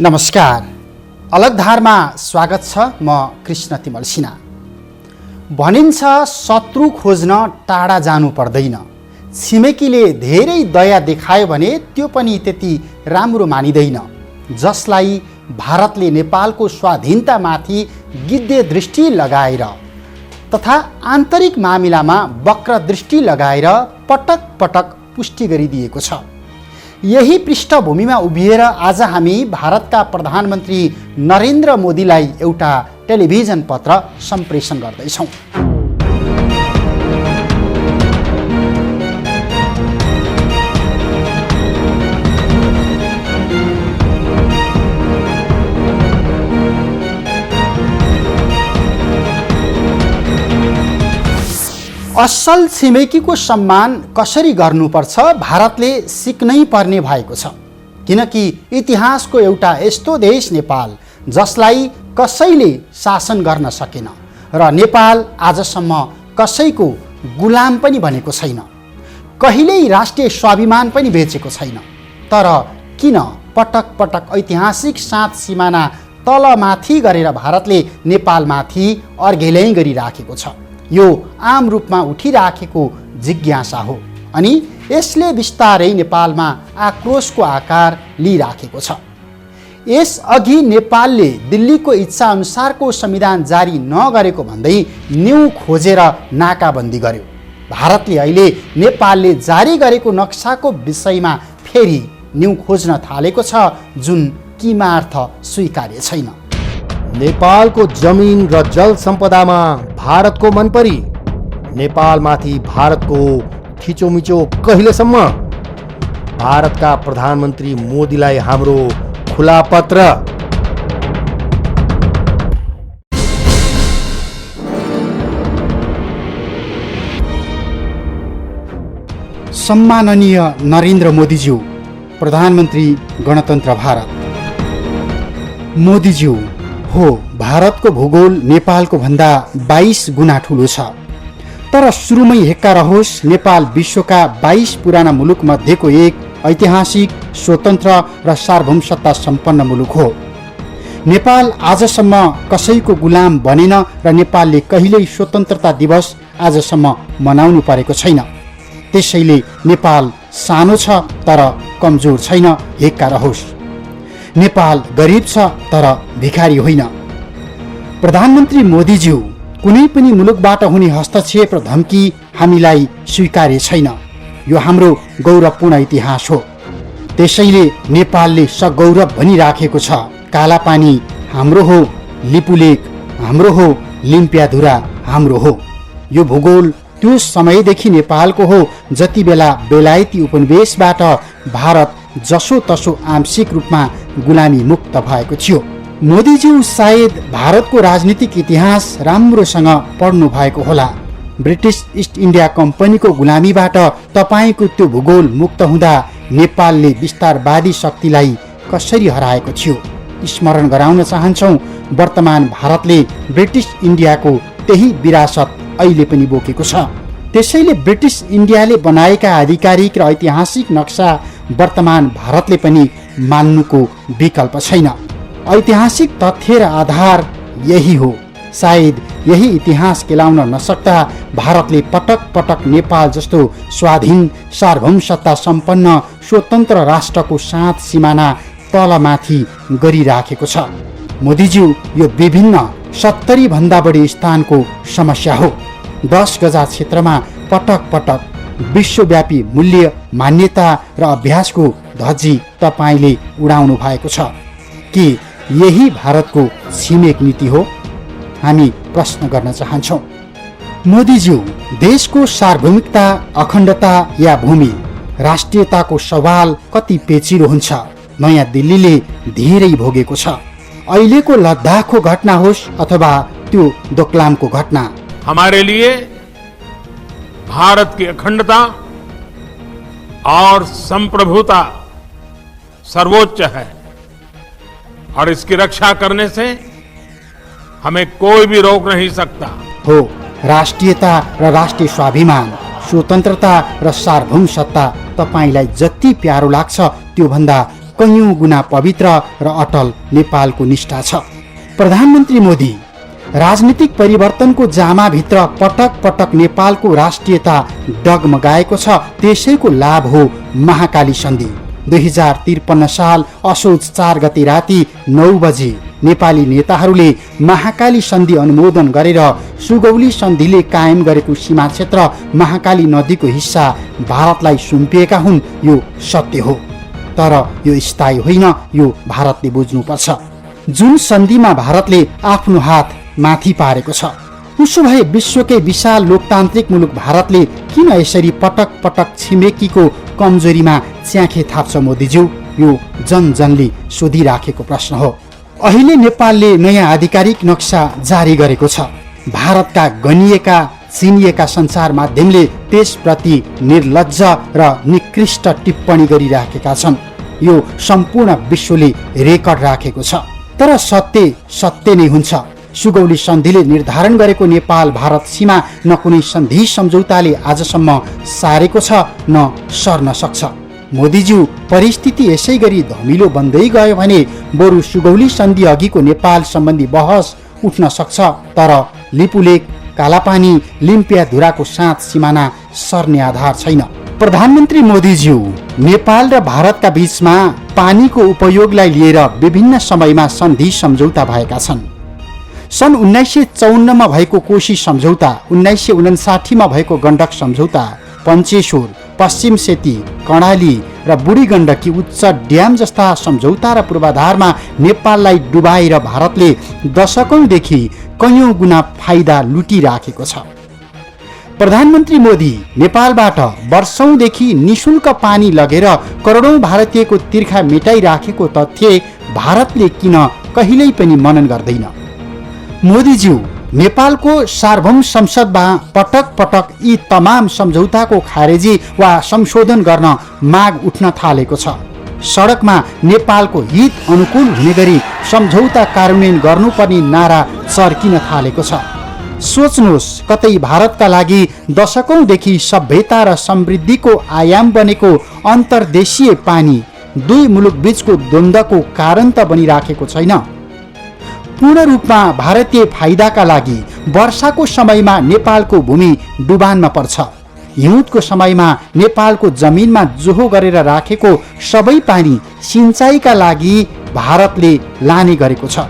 नमस्कार, अलगधारमा स्वागत छ। म कृष्ण तिमल सिन्हा। भनिन्छ शत्रु खोज्न टाढा जानु पर्दैन। छिमेकीले धेरै दया देखायो भने त्यो पनि त्यति राम्रो मानिँदैन। जसलाई भारतले नेपालको स्वाधीनतामाथि गिद्धे दृष्टि लगाएर तथा आन्तरिक मामिलामा वक्र दृष्टि लगाएर पटक पटक पुष्टि गरिदिएको छ। यही पृष्ठभूमिमा उभिएर आज हामी भारतका प्रधानमन्त्री नरेन्द्र मोदीलाई एउटा टेलिभिजन पत्र सम्प्रेषण गर्दैछौँ। असल छिमेकीको सम्मान कसरी गर्नुपर्छ भारतले सिक्नै पर्ने भएको छ। किनकि इतिहासको एउटा यस्तो देश नेपाल जसलाई कसैले शासन गर्न सकेन र नेपाल आजसम्म कसैको गुलाम पनि बनेको छैन, कहिल्यै राष्ट्रिय स्वाभिमान पनि बेचेको छैन। तर किन पटक पटक ऐतिहासिक सात सिमाना तलमाथि गरेर भारतले नेपालमाथि अर्घेल्याइ गरिराखेको छ? यो आम रूपमा उठिराखेको जिज्ञासा हो अनि यसले बिस्तारै नेपालमा आक्रोशको आकार लिइराखेको छ। यसअघि नेपालले दिल्लीको इच्छा अनुसारको संविधान जारी नगरेको भन्दै न्यू खोजेर नाकाबन्दी गर्यो। भारतले अहिले नेपालले जारी गरेको नक्साको विषयमा फेरि न्यू खोज्न थालेको छ, जुन किमार्थ स्वीकार्य छैन। नेपालको जमिन र जल सम्पदामा भारतको मनपरी, नेपालमाथि भारतको थिचोमिचो कहिलेसम्म? भारतका प्रधानमन्त्री मोदीलाई हाम्रो खुला पत्र। सम्माननीय नरेन्द्र मोदीज्यू, प्रधानमन्त्री गणतन्त्र भारत। मोदीज्यू, हो, भारतको भूगोल नेपालको भन्दा 22 गुणा ठुलो छ। तर सुरुमै हेक्का रहोस्, नेपाल विश्वका 22 पुराना मुलुक मध्येको एक ऐतिहासिक, स्वतन्त्र र सार्वभौमसत्ता सम्पन्न मुलुक हो। नेपाल आजसम्म कसैको गुलाम बनेन र नेपालले कहिल्यै स्वतन्त्रता दिवस आजसम्म मनाउनु परेको छैन। त्यसैले नेपाल सानो छ तर कमजोर छैन, हेक्का रहोस्। नेपाल गरिब छ तर भिखारी होइन। प्रधानमन्त्री मोदीज्यू, कुनै पनि मुलुकबाट हुने हस्तक्षेप र धम्की हामीलाई स्वीकार्य छैन। यो हाम्रो गौरवपूर्ण इतिहास हो। त्यसैले नेपालले सगौरव भनिराखेको छ, कालापानी हाम्रो हो, लिपुलेक हाम्रो हो, लिम्पियाधुरा हाम्रो हो। यो भूगोल त्यो समयदेखि नेपालको हो जति बेला बेलायती उपनिवेशबाट भारत जसोतसो आंशिक रूपमा गुलामी मुक्त भएको थियो। मोदीज्यू सायद भारतको राजनीतिक इतिहास राम्रोसँग पढ्नु भएको होला। ब्रिटिस इस्ट इन्डिया कम्पनीको गुलामीबाट तपाईँको त्यो भूगोल मुक्त हुँदा नेपालले विस्तारवादी शक्तिलाई कसरी हराएको थियो स्मरण गराउन चाहन्छौँ। वर्तमान भारतले ब्रिटिस इन्डियाको त्यही विरासत अहिले पनि बोकेको छ। त्यसैले ब्रिटिस इन्डियाले बनाएका आधिकारिक र ऐतिहासिक नक्सा वर्तमान भारतले पनि मान्नुको विकल्प छैन। ऐतिहासिक तथ्य र आधार यही हो। सायद यही इतिहास केलाउन नसक्दा भारतले पटक पटक नेपाल जस्तो स्वाधीन, सार्वभौमसत्ता सम्पन्न, स्वतन्त्र राष्ट्रको सात सिमाना तलमाथि गरिराखेको छ। मोदीज्यू, यो विभिन्न 70 भन्दा बढी स्थानको समस्या हो। 10 गजा क्षेत्रमा पटक पटक विश्वव्यापी मूल्य, मान्यता र अभ्यासको धज्जी तपाईँले उडाउनु भएको छ। के यही भारतको छिमेक नीति हो? हामी प्रश्न गर्न चाहन्छौँ। मोदीज्यू, देशको सार्वभौमिकता, अखण्डता या भूमि राष्ट्रियताको सवाल कति पेचिलो हुन्छ, नयाँ दिल्लीले धेरै भोगेको छ। अहिलेको लद्दाखको घटना होस् अथवा त्यो दोकलामको घटना, हमारे लिए भारत की अखंडता और संप्रभुता सर्वोच्च है और इसकी रक्षा करने से हमें कोई भी रोक नहीं सकता। हो, राष्ट्रियता र राष्ट्रिय स्वाभिमान, स्वतन्त्रता र सार्वभौमसत्ता तपाईँलाई जति प्यारो लाग्छ त्यो भन्दा कैयौं गुना पवित्र र अटल नेपालको निष्ठा छ। प्रधानमन्त्री मोदी राजनीतिक परिवर्तनको जामाभित्र पटक पटक नेपालको राष्ट्रियता डगमगाएको छ। त्यसैको लाभ हो महाकाली सन्धि। 2053 साल असोज 4 गते राति 9 बजे नेपाली नेताहरूले महाकाली सन्धि अनुमोदन गरेर सुगौली सन्धिले कायम गरेको सीमा क्षेत्र महाकाली नदीको हिस्सा भारतलाई सुम्पिएका हुन्। यो सत्य हो, तर यो स्थायी होइन, यो भारतले बुझ्नुपर्छ। जुन सन्धिमा भारतले आफ्नो हात माथि पारेको छ, उसो भए विश्वकै विशाल लोकतान्त्रिक मुलुक भारतले किन यसरी पटक पटक छिमेकीको कमजोरीमा च्याखे थाप्छ? मोदीज्यू, यो जनजनले सोधिराखेको प्रश्न हो। अहिले नेपालले नयाँ आधिकारिक नक्सा जारी गरेको छ। भारतका गनिएका चिनिएका सञ्चार माध्यमले त्यसप्रति निर्लज्ज र निकृष्ट टिप्पणी गरिराखेका छन्। यो सम्पूर्ण विश्वले रेकर्ड राखेको छ। तर सत्य सत्य नै हुन्छ। सुगौली सन्धिले निर्धारण गरेको नेपाल भारत सीमा न कुनै सन्धि सम्झौताले आजसम्म सारेको छ, न सर्न सक्छ। मोदीज्यू, परिस्थिति यसै गरी धमिलो बन्दै गयो भने बरु सुगौली सन्धि अघिको नेपाल सम्बन्धी बहस उठ्न सक्छ। तर लिपुलेक, कालापानी, लिम्पियाधुराको साथ सिमाना सर्ने आधार छैन। प्रधानमन्त्री मोदीज्यू, नेपाल र भारतका बीचमा पानीको उपयोगलाई लिएर विभिन्न समयमा सन्धि सम्झौता भएका छन्। सन् 1954 मा भएको कोशी सम्झौता, 1959 मा भएको गण्डक सम्झौता, पञ्चेश्वर, पश्चिम सेती, कर्णाली र बुढी गण्डकी उच्च ड्याम जस्ता सम्झौता र पूर्वाधारमा नेपाललाई डुबाएर भारतले दशकौंदेखि कैयौं गुना फाइदा लुटिराखेको छ। प्रधानमन्त्री मोदी, नेपालबाट वर्षौंदेखि निशुल्क पानी लगेर करोडौं भारतीयको तिर्खा मेटाइराखेको तथ्य भारतले किन कहिल्यै पनि मनन गर्दैन? मोदीज्यू, नेपालको सार्वभौम संसदमा पटक पटक यी तमाम सम्झौताको खारेजी वा संशोधन गर्न माग उठ्न थालेको छ। सडकमा नेपालको हित अनुकूल हुने गरी सम्झौता कार्यान्वयन गर्नुपर्ने नारा चर्किन थालेको छ। सोच्नुहोस्, कतै भारतका लागि दशकौंदेखि सभ्यता र समृद्धिको आयाम बनेको अन्तर्देशीय पानी दुई मुलुक बीचको द्वन्द्वको कारण त बनिराखेको छैन। पूर्ण रूपमा भारतीय फाइदाका लागि वर्षाको समयमा नेपालको भूमि डुबानमा पर्छ। हिउँदको समयमा नेपालको जमिनमा जोहो गरेर राखेको सबै पानी सिंचाइका लागि भारतले लाने गरेको छ।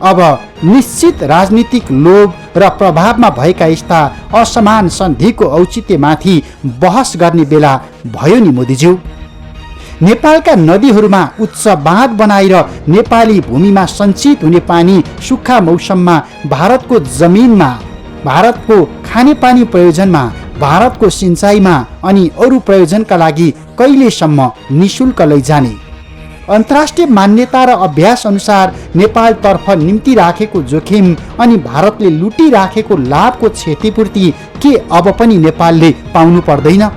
अब निश्चित राजनीतिक लोभ र प्रभावमा भएका यस्ता असमान सन्धिको औचित्यमाथि बहस गर्ने बेला भयो नि मोदीज्यू। नेपालका नदीहरूमा उच्च बाँध बनाएर नेपाली भूमिमा सञ्चित हुने पानी सुक्खा मौसममा भारतको जमिनमा, भारतको खानेपानी प्रयोजनमा, भारतको सिंचाइमा अनि अरू प्रयोजनका लागि कहिलेसम्म निशुल्क लैजाने? अन्तर्राष्ट्रिय मान्यता र अभ्यास अनुसार नेपालतर्फ निम्ति राखेको जोखिम अनि भारतले लुटिराखेको लाभको क्षतिपूर्ति के अब पनि नेपालले पाउनु पर्दैन?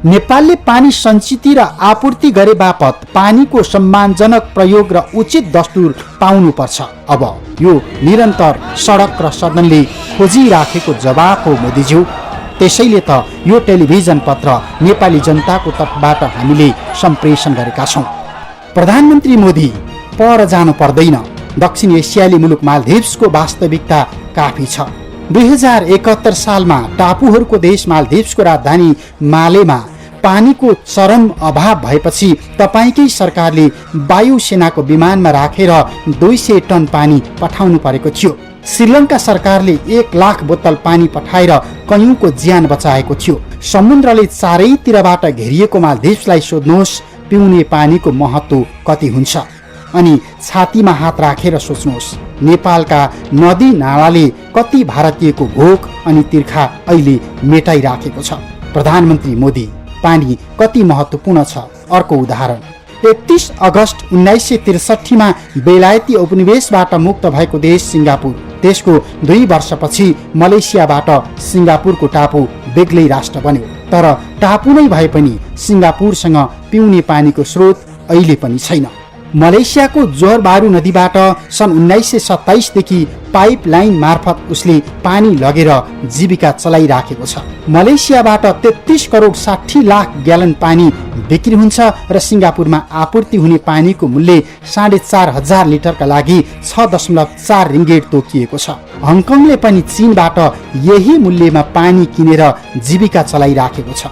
नेपालले पानी सञ्चित र आपूर्ति गरे बापत पानीको सम्मानजनक प्रयोग र उचित दस्तुर पाउनुपर्छ। अब यो निरन्तर सडक र सदनले खोजिराखेको जवाफ हो मोदीज्यू। त्यसैले त यो टेलिभिजन पत्र नेपाली जनताको तर्फबाट हामीले सम्प्रेषण गरेका छौँ। प्रधानमन्त्री मोदी, पर जानु पर्दैन। दक्षिण एसियाली मुलुक मालदिभ्सको वास्तविकता काफी छ। 2071 सालमा टापुहरूको देश मालदिभ्सको राजधानी मालेमा पानीको चरम अभाव भएपछि तपाईँकै सरकारले वायुसेनाको विमानमा राखेर 200 टन पानी पठाउनु परेको थियो। श्रीलङ्का सरकारले 1 लाख बोतल पानी पठाएर कैयौंको ज्यान बचाएको थियो। समुद्रले चारैतिरबाट घेरिएको मालदिभ्सलाई सोध्नुहोस्, पिउने पानीको महत्त्व कति हुन्छ? अनि छातीमा हात राखेर सोच्नुहोस्, नेपालका नदी नालाले कति भारतीयको भोक अनि तिर्खा अहिले मेटाइराखेको छ। प्रधानमन्त्री मोदी, पानी कति महत्त्वपूर्ण छ? अर्को उदाहरण, 31 अगस्त 1963 मा बेलायती उपनिवेशबाट मुक्त भएको देश सिङ्गापुर, त्यसको 2 वर्षपछि मलेसियाबाट सिङ्गापुरको टापु बेग्लै राष्ट्र बन्यो। तर टापु नै भए पनि सिङ्गापुरसँग पिउने पानीको स्रोत अहिले पनि छैन। मलेसियाको जोहरबारू नदीबाट सन् 1927 देखि पाइपलाइन मार्फत उसले पानी लगेर जीविका चलाइराखेको छ। मलेसियाबाट 33 करोड 60 लाख ग्यालन पानी बिक्री हुन्छ र सिङ्गापुरमा आपूर्ति हुने पानीको मूल्य 4,500 लिटरका लागि 6.4 रिङ्गेट तोकिएको छ। हङकङले पनि चीनबाट यही मूल्यमा पानी किनेर जीविका चलाइराखेको छ।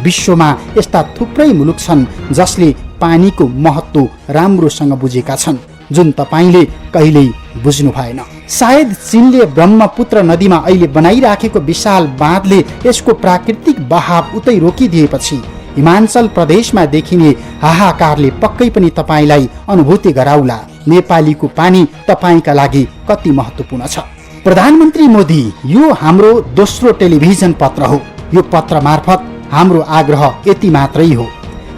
विश्वमा यस्ता थुप्रै मुलुक छन् जसले पानीको महत्त्व राम्रोसँग बुझेका छन्, जुन तपाईले कहिल्यै बुझ्नु भएन। सायद चीनले ब्रह्मपुत्र नदीमा अहिले बनाइराखेको विशाल बाँधले यसको प्राकृतिक बहाव उतै रोकिदिएपछि हिमाञ्चल प्रदेशमा देखिने हाहाकारले पक्कै पनि तपाईलाई अनुभूति गराउला नेपालीको पानी तपाईका लागि कति महत्त्वपूर्ण छ। प्रधानमन्त्री मोदी, यो हाम्रो दोस्रो टेलिभिजन पत्र हो। यो पत्र मार्फत हाम्रो आग्रह यति मात्रै हो,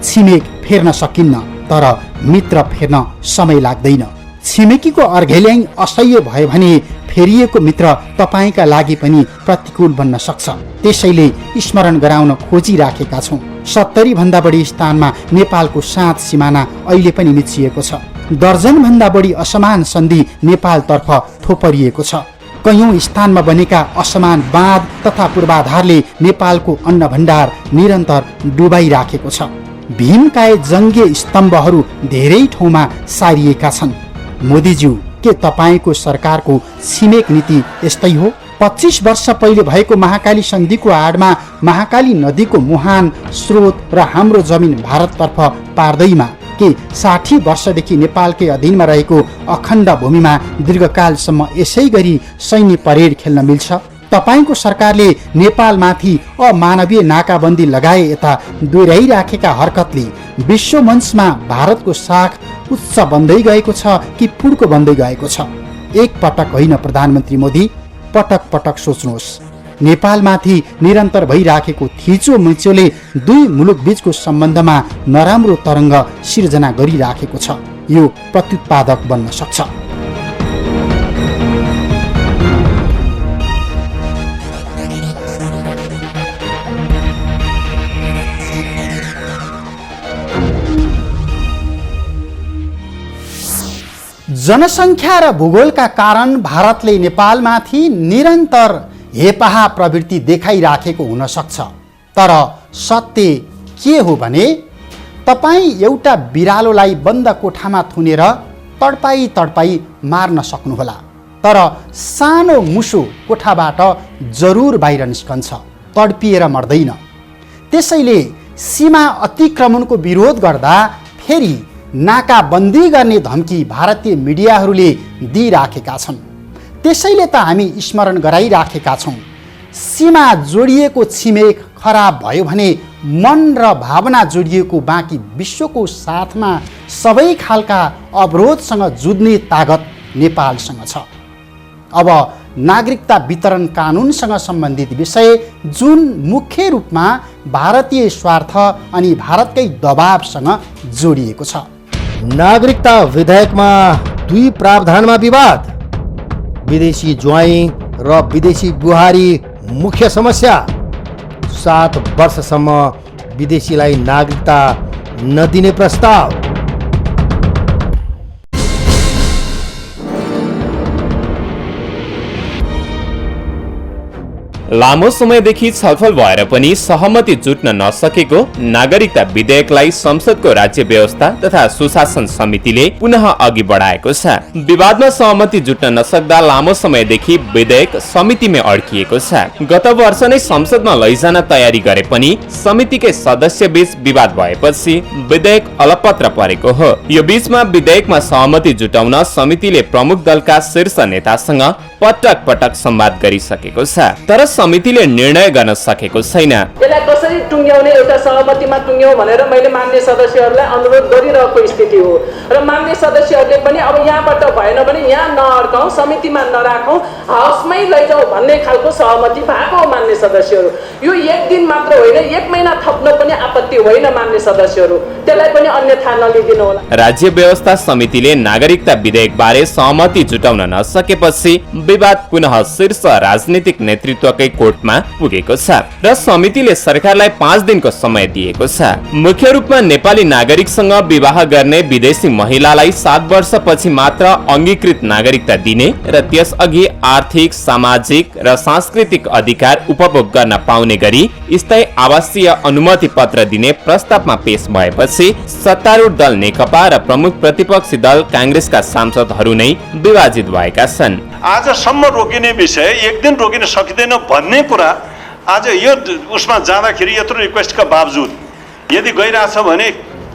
छिमेक फेर्न सकिन्न तर मित्र फेर्न समय लाग्दैन। छिमेकीको अर्घेल्याङ असह्य भयो भने फेरिएको मित्र तपाईका लागि पनि प्रतिकूल बन्न सक्छ। त्यसैले स्मरण गराउन खोजिराखेका छौँ। 70 भन्दा बढी स्थानमा नेपालको 7 सिमाना अहिले पनि मिचिएको छ। दर्जन भन्दा बढी असमान सन्धि नेपालतर्फ थोपरिएको छ। कयौं स्थानमा बनेका असमान बाँध तथा पूर्वाधारले नेपालको अन्न भण्डार निरन्तर डुबाइराखेको छ। भीमकाय जङ्गीय स्तम्भहरू धेरै ठाउँमा सारिएका छन्। मोदीज्यू, के तपाईको सरकारको छिमेक नीति यस्तै हो? 25 वर्ष पहिले भएको महाकाली सन्धिको आडमा महाकाली नदीको मुहान स्रोत र हाम्रो जमिन भारततर्फ पार्दैमा के 60 वर्षदेखि नेपालकै अधीनमा रहेको अखण्ड भूमिमा दीर्घकालसम्म यसै गरी सैन्य परेड खेल्न मिल्छ? तपाईको सरकारले नेपालमाथि अमानवीय नाकाबन्दी लगाए यता दोहोऱ्याइराखेका हरकतले विश्व मञ्चमा भारतको साख उच्च बन्दै गएको छ कि पुड्को बन्दै गएको छ? एक पटक होइन प्रधानमन्त्री मोदी, पटक पटक सोच्नुहोस्। नेपालमाथि निरन्तर भइराखेको थिचो मिचोले दुई मुलुक बीचको सम्बन्धमा नराम्रो तरङ्ग सिर्जना गरिराखेको छ। यो प्रत्युत्पादक बन्न सक्छ। जनसङ्ख्या र भूगोलका कारण भारतले नेपालमाथि निरन्तर हेपाहा प्रवृत्ति देखाइराखेको हुन सक्छ। तर सत्य के हो भने तपाईँ एउटा बिरालोलाई बन्द कोठामा थुनेर तडपाई तडपाई मार्न सक्नुहोला, तर सानो मुसो कोठाबाट जरुर बाहिर निस्कन्छ, तडपिएर मर्दैन। त्यसैले सीमा अतिक्रमणको विरोध गर्दा फेरि नाकाबन्दी गर्ने धम्की भारतीय मिडियाहरूले दिइराखेका छन्। त्यसैले त हामी स्मरण गराइराखेका छौँ, सीमा जोडिएको छिमेक खराब भयो भने मन र भावना जोडिएको बाँकी विश्वको साथमा सबै खालका अवरोधसँग जुझ्ने तागत नेपालसँग छ। अब नागरिकता वितरण कानुनसँग सम्बन्धित विषय जुन मुख्य रूपमा भारतीय स्वार्थ अनि भारतकै दबावसँग जोडिएको छ। नागरिकता विधेयकमा दुई प्रावधानमा विवाद, विदेशी ज्वाइँ र विदेशी बुहारी मुख्य समस्या। 7 वर्षसम्म विदेशीलाई नागरिकता नदिने प्रस्ताव। लामो समयदेखि छलफल भएर पनि सहमति जुट्न नसकेको नागरिकता विधेयकलाई संसदको राज्य व्यवस्था तथा सुशासन समितिले पुनः अघि बढाएको छ। विवादमा सहमति जुट्न नसक्दा लामो समयदेखि विधेयक समितिमै अड्किएको छ। गत वर्ष नै संसदमा लैजान तयारी गरे पनि समितिकै सदस्य बीच विवाद भएपछि विधेयक अलपत्र परेको हो। यो बीचमा विधेयकमा सहमति जुटाउन समितिले प्रमुख दलका शीर्ष नेतासँग पटक पटक संवाद गरिसकेको छ, तर समितिले निर्णय गर्न सकेको छैन। यसलाई कसरी टुङ्ग्याउने, एउटा सहमतिमा टुङ्ग्याउँ भनेर मैले मान्य सदस्यहरूलाई अनुरोध गरिरहेको स्थिति हो र मान्य सदस्यहरूले पनि अब यहाँबाट भएन भने यहाँ नअड्काउँ, समितिमा नराखौँ, हाउसमै लैजाउँ भन्ने खालको सहमति भएको हो मान्य सदस्यहरू। यो एक दिन मात्र होइन, 1 महिना थप्न पनि आपत्ति होइन मान्य सदस्यहरू, त्यसलाई पनि अन्यथा नलिदिनु होला। राज्य व्यवस्था समितिले नागरिकता विधेयक बारे सहमति जुटाउन नसकेपछि विवाद पुनः शीर्ष राजनीतिक नेतृत्वकै कोर्टमा पुगेको छ र समितिले सरकारलाई 5 दिनको समय दिएको छ। मुख्य रूपमा नेपाली नागरिकसँग विवाह गर्ने विदेशी महिलालाई 7 वर्षपछि मात्र अंगीकृत नागरिकता दिने र त्यसअघि आर्थिक, सामाजिक र सांस्कृतिक अधिकार उपभोग गर्न पाउने गरी स्थायी आवासीय अनुमति पत्र दिने प्रस्तावमा पेश भएपछि सत्तारूढ दल नेकपा र प्रमुख प्रतिपक्षी दल कांग्रेसका सांसदहरू नै विभाजित भएका छन्। आजसम्म रोकिने विषय एक दिन रोकिन सकिँदैन भन्ने कुरा आज यो उसमा जाँदाखेरि यत्रो रिक्वेस्टका बावजुद यदि गइरहेछ भने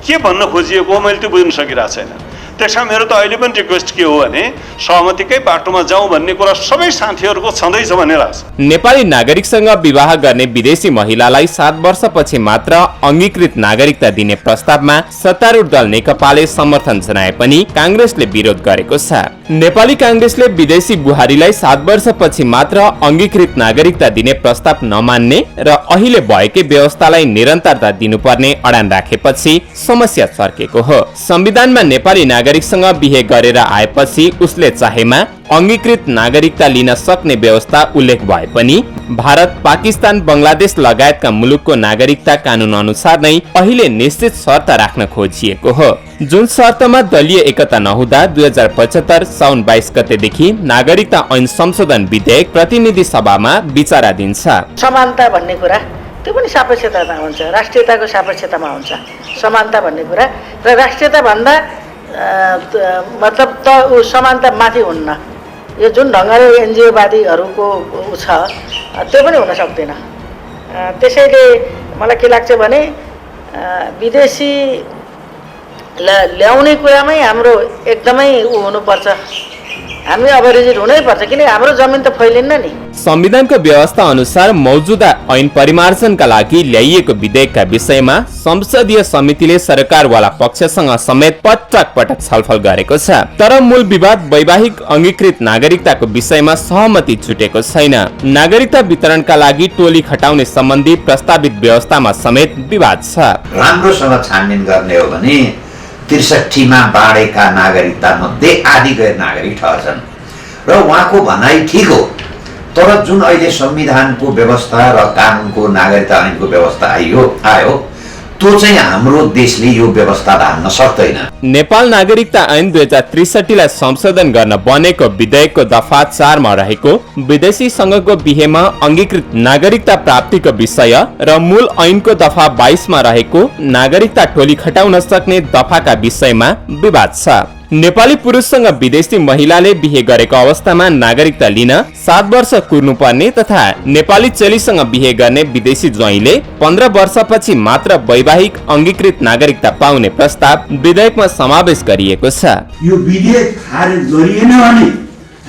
के भन्न खोजिएको मैले त्यो बुझ्न सकिरहेको छैन। त्यसमा मेरो त अहिले पनि रिक्वेस्ट के हो भने सहमतिकै बाटोमा जाउँ भन्ने कुरा सबै साथीहरूको छँदैछ भन्ने लाग्छ। नेपाली नागरिकसँग विवाह गर्ने विदेशी महिलालाई 7 वर्षपछि मात्र अंगीकृत नागरिकता दिने प्रस्तावमा सत्तारूढ दल नेकपाले समर्थन जनाए पनि कांग्रेसले विरोध गरेको छ। नेपाली कांग्रेसले विदेशी बुहारीलाई 7 वर्षपछि मात्र अंगीकृत नागरिकता दिने प्रस्ताव नमान्ने र अहिले भएकै व्यवस्थालाई निरन्तरता दिनुपर्ने अडान राखेपछि समस्या चर्केको हो। संविधानमा नेपाली नागरिकसँग बिहे गरेर आएपछि उसले चाहेमा अंगीकृत नागरिकता लिन सक्ने व्यवस्था उल्लेख भए पनि भारत, पाकिस्तान, बंगलादेश लगायतका मुलुकको नागरिकता कानून अनुसार नै अहिले निश्चित शर्त राख्न खोजिएको हो, जुन शर्तमा दलीय एकता नहुँदा 2075 साउन 22 गतेदेखि नागरिकता ऐन संशोधन विधेयक प्रतिनिधि सभामा विचारा दिन्छ। समानता भन्ने कुरा त्यो पनि सापेक्षतामा हुन्छ, राष्ट्रियताको सापेक्षतामा हुन्छ समानता भन्ने कुरा र राष्ट्रियता भन्दा मतलब त समानता माथि हुन्न। यो जुन ढङ्गले एनजिओवादीहरूको छ त्यो पनि हुन सक्दैन। त्यसैले मलाई के लाग्छ भने विदेशी ल्याउने कुरामै हाम्रो एकदमै हुनुपर्छ, हामी अभिरुचि हुनै पर्छ किन हाम्रो जमिन त फैलिन्न नि। संविधानको व्यवस्था अनुसार मौजूदा ऐन परिमार्जनका लागि ल्याइएको विधेयकका विषयमा संसदीय समितिले सरकारवाला पक्षसँग समेत पटक पटक छलफल गरेको छ, तर मूल विवाद वैवाहिक अंगीकृत नागरिकताको विषयमा सहमति जुटेको छैन। नागरिकता वितरणका लागि टोली खटाउने सम्बन्धी प्रस्तावित व्यवस्थामा समेत विवाद छ। राम्रोसँग छानबिन गर्ने हो भने 63 मा बाँडेका नागरिकता मध्ये आधी गैर नागरिक ठहरछन् र उहाँको भनाइ ठिक हो, तर जुन अहिले संविधानको व्यवस्था र कानुनको नागरिकता ऐनको व्यवस्था आयो त्यो चाहिँ हाम्रो देशले यो व्यवस्था धान्न सक्दैन। नेपाल नागरिकता ऐन 2063 लाई संशोधन गर्न बनेको विधेयकको दफा 4 मा रहेको विदेशीसँगको बिहेमा अंगीकृत नागरिकता प्राप्तिको विषय र मूल ऐनको दफा 22 मा रहेको नागरिकता टोली खटाउन सक्ने दफाका विषयमा विवाद छ। नेपाली पुरुषसँग विदेशी महिलाले बिहे गरेको अवस्थामा नागरिकता लिन 7 वर्ष कुर्नुपर्ने तथा नेपाली चेलीसँग बिहे गर्ने विदेशी ज्वाइँले 15 वर्षपछि मात्र वैवाहिक अंगीकृत नागरिकता पाउने प्रस्ताव विधेयकमा समावेश गरिएको छ। यो विधेयक खारेज गरिएन भने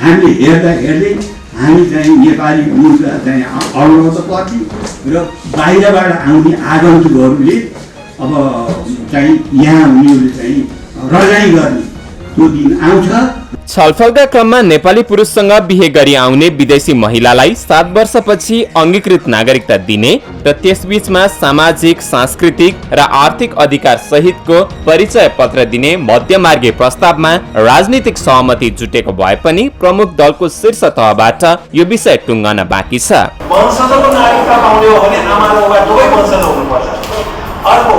हामीले हेर्दै हामी चाहिँ नेपाली मूलका चाहिँ अवरोध पर्छ र बाहिरबाट आउने आगन्तुकहरूले अब चाहिँ यहाँ उनीहरूले चाहिँ रजाइ गर्ने छलफलका क्रममा नेपाली पुरुषसँग बिहे गरी आउने विदेशी महिलालाई 7 वर्षपछि अंगीकृत नागरिकता दिने र त्यसबीचमा सामाजिक, सांस्कृतिक र आर्थिक अधिकार सहितको परिचय पत्र दिने मध्यमार्गी प्रस्तावमा राजनीतिक सहमति जुटेको भए पनि प्रमुख दलको शीर्ष तहबाट यो विषय टुङ्गन बाँकी छ। वंशजको नागरिकता पाउने हो भने आमा र बुबा दुवै वंशज हुनुपर्छ। अर्को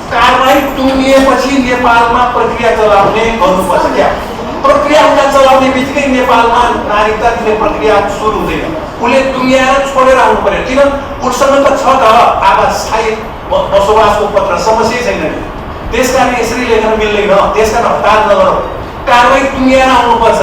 कारबाही टुङ्गिएपछि नेपालमा प्रक्रिया चलाउने गर्नुपर्छ। क्या प्रक्रिया उता चलाउने बित्तिकै नेपालमा नागरिकता दिने प्रक्रिया सुरु हुँदैन, उसले टुङ्ग्याएर छोडेर आउनु पर्यो। किन उसँग त छ त आवास स्थायी बसोबासको पत्र समस्या छैन नि, त्यसकारण यसरी लेख्न मिल्दैन। त्यसकारण हतार नगरौँ, कारबाही टुङ्ग्याएर आउनुपर्छ।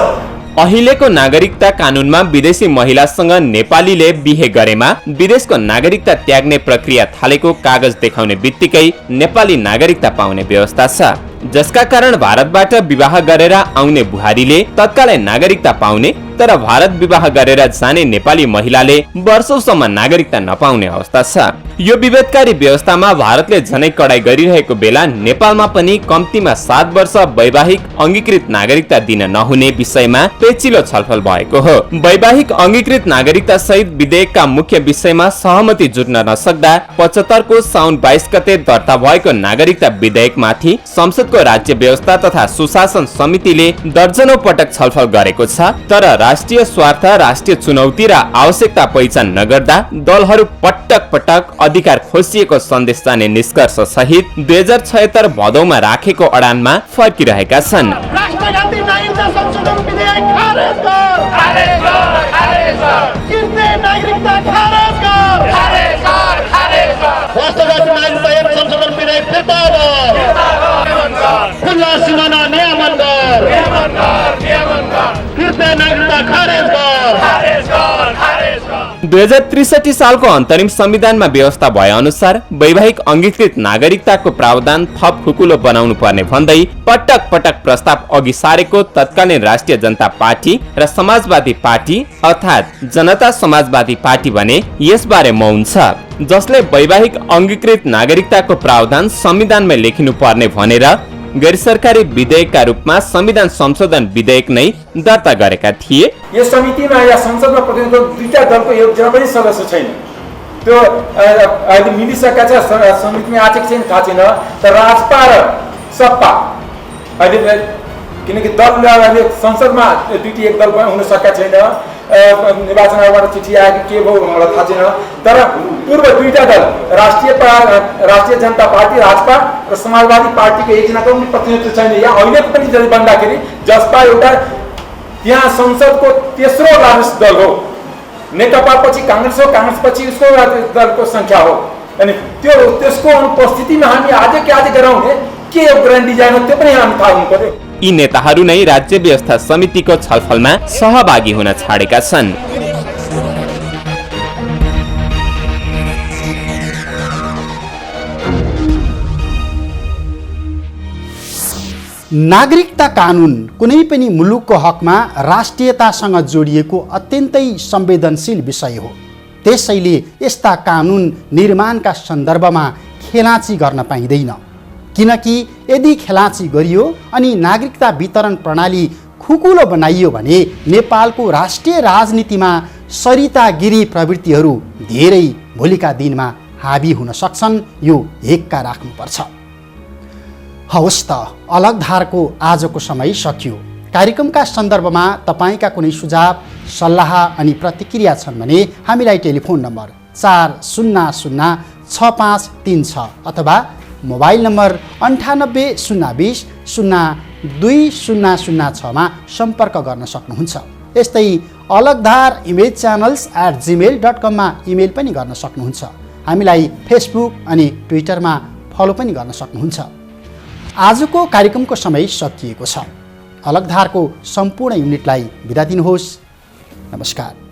अहिलेको नागरिकता कानूनमा विदेशी महिलासँग नेपालीले बिहे गरेमा विदेशको नागरिकता त्याग्ने प्रक्रिया थालेको कागज देखाउने बित्तिकै नेपाली नागरिकता पाउने व्यवस्था छ, जसका कारण भारतबाट विवाह गरेर आउने बुहारीले तत्कालै नागरिकता पाउने तर भारत विवाह गरेर जाने नेपाली महिलाले वर्षौंसम्म नागरिकता नपाउने अवस्था छ। यो विभेदकारी व्यवस्थामा भारतले झनै कडाई गरिरहेको बेला नेपालमा पनि कम्तीमा 7 वर्ष वैवाहिक अंगीकृत नागरिकता दिन नहुने विषयमा पेचिलो छलफल भएको हो। वैवाहिक अंगीकृत नागरिकता सहित विधेयकका मुख्य विषयमा सहमति जुट्न नसक्दा 75 को साउन 22 गते दर्ता भएको नागरिकता विधेयकमाथि संसदको राज्य व्यवस्था तथा सुशासन समितिले दर्जनौं पटक छलफल गरेको छ, तर राष्ट्रिय स्वार्थ, राष्ट्रिय चुनौती र आवश्यकता पहिचान नगर्दा दलहरू पटक पटक अधिकार खोसिएको सन्देश जाने निष्कर्ष सहित 2076 भदौमा राखेको अडानमा फर्किरहेका छन्। खुला सीमाना नया मंदिर 2063 सालको अन्तरिम संविधानमा व्यवस्था भए अनुसार वैवाहिक अंगीकृत नागरिकताको प्रावधान थप खुकुलो बनाउनु पर्ने भन्दै पटक पटक प्रस्ताव अघि सारेको तत्कालीन राष्ट्रिय जनता पार्टी र समाजवादी पार्टी अर्थात् जनता समाजवादी पार्टी भने यसबारे मौन छ, जसले वैवाहिक अंगीकृत नागरिकताको प्रावधान संविधानमै लेखिनु पर्ने भनेर गैर सरकारी विधेयकका रूपमा संविधान संशोधन विधेयक नै दर्ता गरेका थिए। यो समितिमा या संसदमा प्रतिनिधित्व दुईटा दलको एकजना पनि सदस्य छैन। त्यो अहिले मिलिसकेका छ, समितिमा आएको छैन थाहा छैन। तर राजपा र सपा अहिले किनकि दल अहिले संसदमा दुईटी एक दल पनि हुन सकेका छैन। निर्वाचन आयोगबाट चिठी आएको के भयो मलाई थाहा छैन। तर पूर्व दुईटा दल राष्ट्रिय जनता पार्टी राजपा र समाजवादी पार्टीको एकजनाको पनि प्रतिनिधित्व छैन। यहाँ अहिले पनि जति भन्दाखेरि जसपा एउटा यहाँ संसदको तेस्रो राजनीतिक दल हो। नेकपा पछि कांग्रेस हो, कांग्रेस पछि उसको दलको संख्या हो। अनि त्यसको अनुपस्थितिमा हामी आज के आज गराउने के ग्रान्ड डिजाइन हो त्यो पनि हामी थाहा हुनु पर्यो। यी नेताहरू नै राज्य व्यवस्था समितिको छलफलमा सहभागी हुन छाडेका छन्। नागरिकता कानुन कुनै पनि मुलुकको हकमा राष्ट्रियतासँग जोडिएको अत्यन्तै संवेदनशील विषय हो। त्यसैले यस्ता कानुन निर्माणका सन्दर्भमा खेलाँची गर्न पाइँदैन, किनकि यदि खेलाँची गरियो अनि नागरिकता वितरण प्रणाली खुकुलो बनाइयो भने नेपालको राष्ट्रिय राजनीतिमा सरितागिरी प्रवृत्तिहरू धेरै भोलिका दिनमा हाबी हुन सक्छन्। यो हेक्का राख्नुपर्छ। हवस् त, अलग धारको आजको समय सकियो। कार्यक्रमका सन्दर्भमा तपाईका कुनै सुझाव, सल्लाह अनि प्रतिक्रिया छन् भने हामीलाई टेलिफोन नम्बर 40065336 अथवा मोबाइल नम्बर 9802002006 मा सम्पर्क गर्न सक्नुहुन्छ। यस्तै अलगधार इमेज च्यानल्स@gmail.com मा इमेल पनि गर्न सक्नुहुन्छ। हामीलाई फेसबुक अनि ट्विटरमा फलो पनि गर्न सक्नुहुन्छ। आजको कार्यक्रमको समय सकिएको छ। अलगधारको सम्पूर्ण युनिटलाई बिदा दिनुहोस्। नमस्कार।